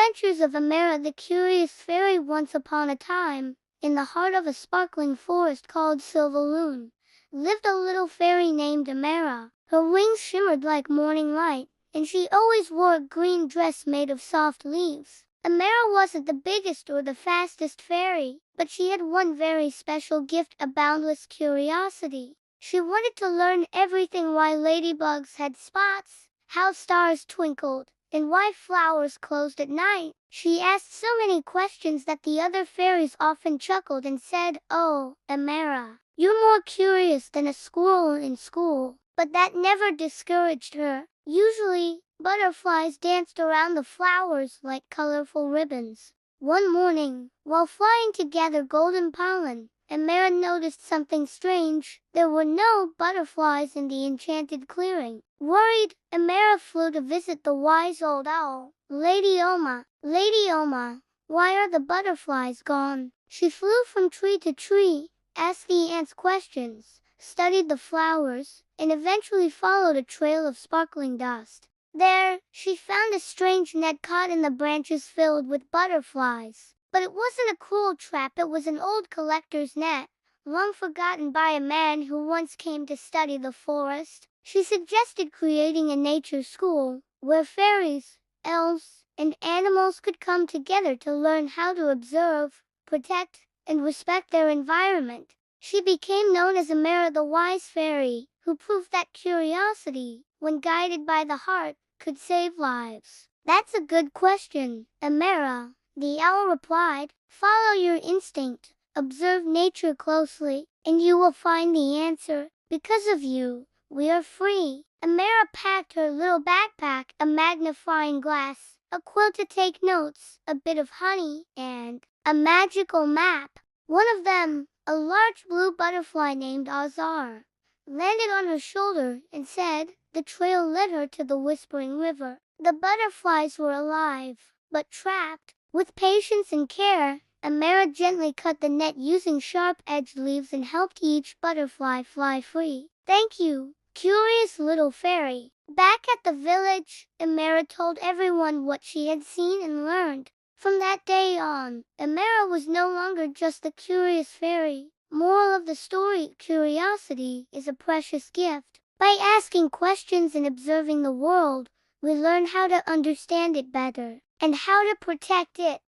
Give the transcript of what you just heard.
Adventures of Emera the Curious Fairy. Once upon a time, in the heart of a sparkling forest called Silverloon, lived a little fairy named Emera. Her wings shimmered like morning light, and she always wore a green dress made of soft leaves. Emera wasn't the biggest or the fastest fairy, but she had one very special gift, a boundless curiosity. She wanted to learn everything: why ladybugs had spots, how stars twinkled, and why flowers closed at night. She asked so many questions that the other fairies often chuckled and said, "Oh, Emera, you're more curious than a squirrel in school." But that never discouraged her. Usually, butterflies danced around the flowers like colorful ribbons. One morning, while flying to gather golden pollen, Emera noticed something strange. There were no butterflies in the enchanted clearing. Worried, Emera flew to visit the wise old owl. Lady Oma, why are the butterflies gone?" She flew from tree to tree, asked the ants questions, studied the flowers, and eventually followed a trail of sparkling dust. There, she found a strange net caught in the branches filled with butterflies. But it wasn't a cruel trap, it was an old collector's net, long forgotten by a man who once came to study the forest. She suggested creating a nature school, where fairies, elves, and animals could come together to learn how to observe, protect, and respect their environment. She became known as Emera the Wise Fairy, who proved that curiosity, when guided by the heart, could save lives. "That's a good question, Emera," the owl replied. "Follow your instinct, observe nature closely, and you will find the answer. Because of you, we are free." Emera packed her little backpack, a magnifying glass, a quill to take notes, a bit of honey, and a magical map. One of them, a large blue butterfly named Azar, landed on her shoulder and said, the trail led her to the Whispering River. The butterflies were alive, but trapped. With patience and care, Emera gently cut the net using sharp-edged leaves and helped each butterfly fly free. "Thank you, curious little fairy." Back at the village, Emera told everyone what she had seen and learned. From that day on, Emera was no longer just the curious fairy. Moral of the story: curiosity is a precious gift. By asking questions and observing the world, we learn how to understand it better, and how to protect it.